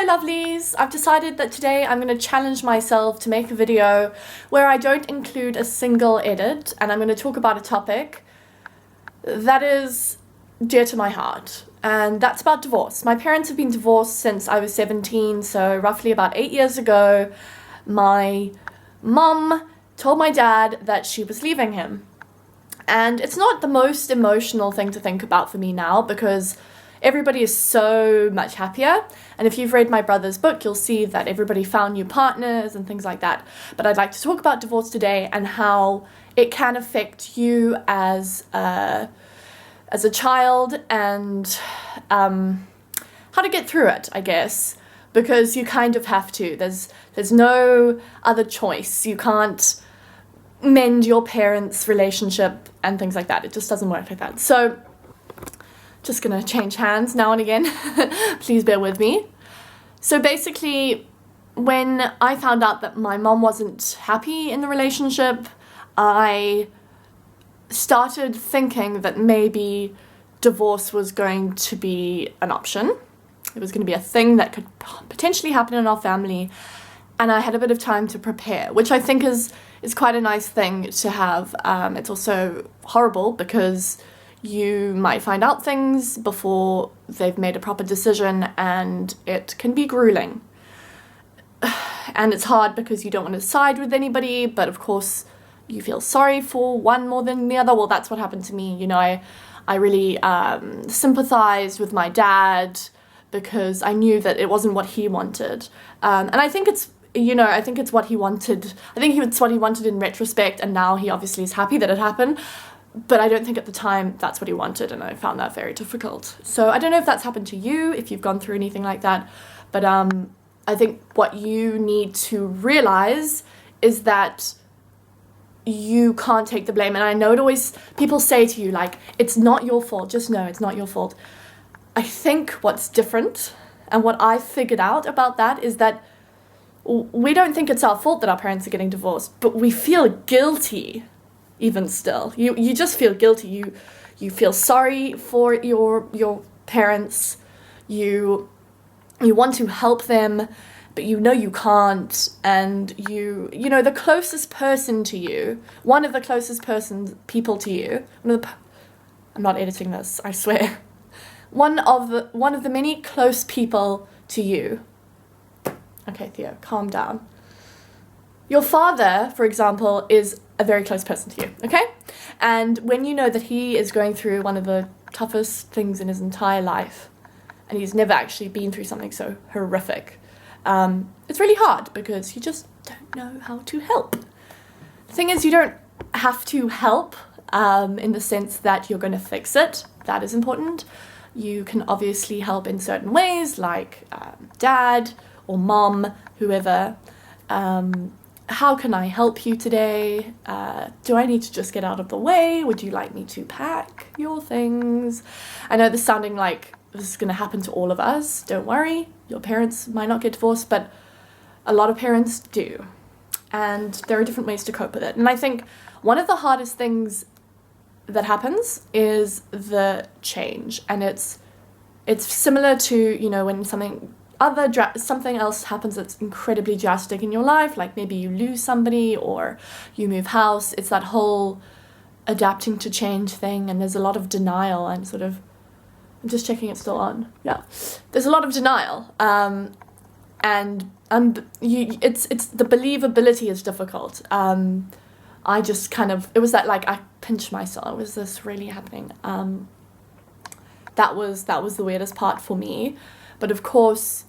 Hello lovelies! I've decided that today I'm going to challenge myself to make a video where I don't include a single edit, and I'm going to talk about a topic that is dear to my heart, and that's about divorce. My parents have been divorced since I was 17, so roughly about 8 years ago, my mum told my dad that she was leaving him. And it's not the most emotional thing to think about for me now because everybody is so much happier. And if you've read my brother's book, you'll see that everybody found new partners and things like that. But I'd like to talk about divorce today and how it can affect you as a child and how to get through it, I guess, because you kind of have to. There's no other choice. You can't mend your parents' relationship and things like that. It just doesn't work like that. So just gonna change hands now and again. Please bear with me. So basically, when I found out that my mom wasn't happy in the relationship, I started thinking that maybe divorce was going to be an option. It was going to be a thing that could potentially happen in our family, and I had a bit of time to prepare, which I think is quite a nice thing to have. It's also horrible because you might find out things before they've made a proper decision, and it can be grueling. And it's hard because you don't want to side with anybody, but of course you feel sorry for one more than the other. Well, that's what happened to me. You know, I really sympathized with my dad because I knew that it wasn't what he wanted. And I think it's what he wanted. I think it's what he wanted in retrospect, and now he obviously is happy that it happened. But I don't think at the time that's what he wanted, and I found that very difficult. So I don't know if that's happened to you, if you've gone through anything like that. But I think what you need to realize is that you can't take the blame. And I know people say to you, like, it's not your fault. Just know it's not your fault. I think what's different, and what I figured out about that, is that we don't think it's our fault that our parents are getting divorced, but we feel guilty even still. You just feel guilty. You feel sorry for your parents. You want to help them, but you know you can't. And you know the closest person to you, one of the closest people to you, I'm not editing this, I swear. One of the many close people to you. Okay, Theo, calm down. Your father, for example, is a very close person to you, okay? And when you know that he is going through one of the toughest things in his entire life, and he's never actually been through something so horrific, it's really hard because you just don't know how to help. The thing is, you don't have to help in the sense that you're going to fix it. That is important. You can obviously help in certain ways, like dad or mom, whoever. How can I help you today? Do I need to just get out of the way? Would you like me to pack your things? I know this is sounding like this is going to happen to all of us. Don't worry, your parents might not get divorced, but a lot of parents do. And there are different ways to cope with it. And I think one of the hardest things that happens is the change. And it's similar to, you know, when something else happens that's incredibly drastic in your life, like maybe you lose somebody or you move house. It's that whole adapting to change thing, and there's a lot of denial and sort of, I'm just checking it's still on. Yeah, there's a lot of denial, and it's the believability is difficult. I just kind of, it was that, like, I pinched myself. Was this really happening? That was the weirdest part for me. But of course,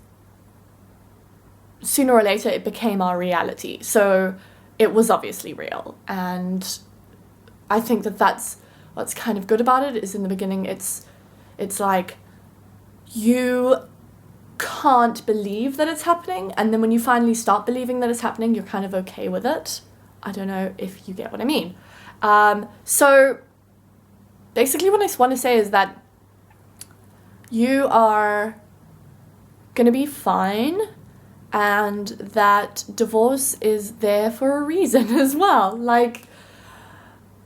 sooner or later, it became our reality. So it was obviously real. And I think that's what's kind of good about it, is in the beginning, it's like you can't believe that it's happening. And then when you finally start believing that it's happening, you're kind of okay with it. I don't know if you get what I mean. So basically what I want to say is that you are going to be fine, and that divorce is there for a reason as well. Like,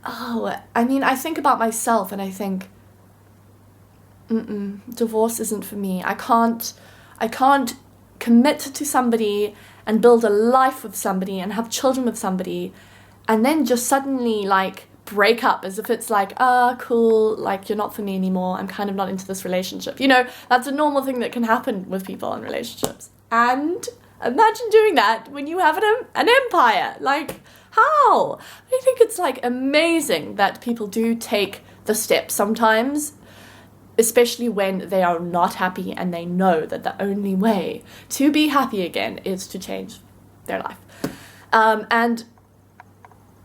I think about myself and I think, divorce isn't for me. I can't commit to somebody and build a life with somebody and have children with somebody, and then just suddenly like break up as if it's like, cool, like you're not for me anymore, I'm kind of not into this relationship. You know, that's a normal thing that can happen with people in relationships. And imagine doing that when you have an empire. Like, how? I think it's like amazing that people do take the step sometimes, especially when they are not happy and they know that the only way to be happy again is to change their life. And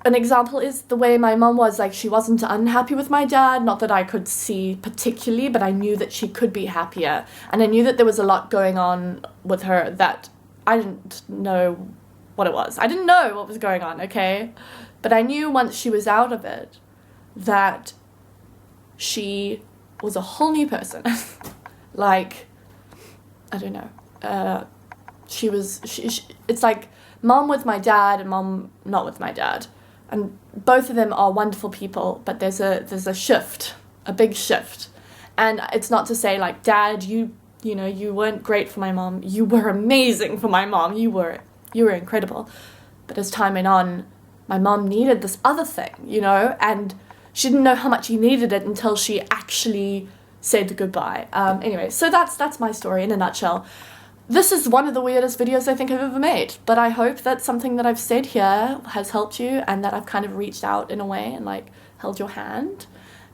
an example is the way my mum was. Like, she wasn't unhappy with my dad, not that I could see particularly, but I knew that she could be happier. And I knew that there was a lot going on with her that I didn't know what it was. I didn't know what was going on, okay? But I knew once she was out of it that she was a whole new person. Like, I don't know. She it's like mom with my dad and mom not with my dad. And both of them are wonderful people, but there's a shift, a big shift. And it's not to say like, Dad, you know, you weren't great for my mom. You were amazing for my mom. You were incredible. But as time went on, my mom needed this other thing, you know, and she didn't know how much she needed it until she actually said goodbye. Anyway, so that's my story in a nutshell. This is one of the weirdest videos I think I've ever made, but I hope that something that I've said here has helped you and that I've kind of reached out in a way and like held your hand.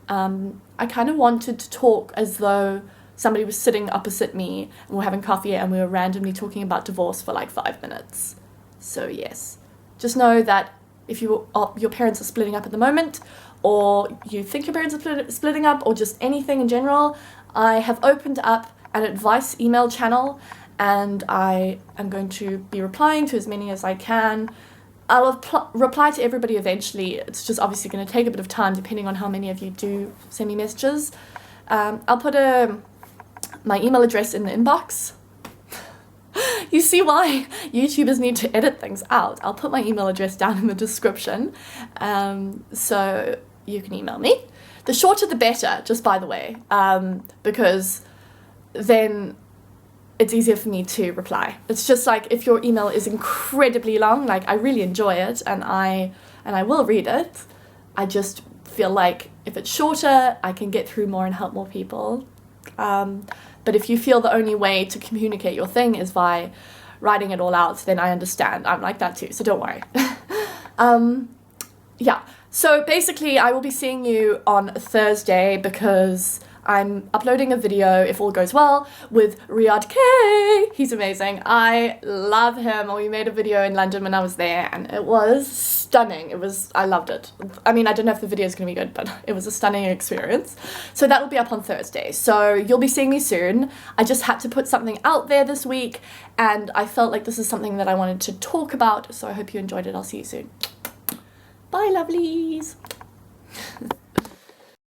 I kind of wanted to talk as though somebody was sitting opposite me and we're having coffee and we were randomly talking about divorce for like 5 minutes. So yes, just know that if your parents are splitting up at the moment, or you think your parents are splitting up, or just anything in general, I have opened up an advice email channel, and I am going to be replying to as many as I can. I'll reply to everybody eventually. It's just obviously going to take a bit of time depending on how many of you do send me messages. I'll put my email address in the inbox. You see why YouTubers need to edit things out. I'll put my email address down in the description, so you can email me. The shorter the better, just by the way, because then it's easier for me to reply. It's just like if your email is incredibly long, like I really enjoy it and I will read it. I just feel like if it's shorter, I can get through more and help more people. But if you feel the only way to communicate your thing is by writing it all out, then I understand. I'm like that too, so don't worry. Yeah, so basically I will be seeing you on Thursday because I'm uploading a video, if all goes well, with Riyadh K. He's amazing. I love him. We made a video in London when I was there and it was stunning. I loved it. I mean, I don't know if the video is going to be good, but it was a stunning experience. So that will be up on Thursday. So you'll be seeing me soon. I just had to put something out there this week and I felt like this is something that I wanted to talk about. So I hope you enjoyed it. I'll see you soon. Bye, lovelies.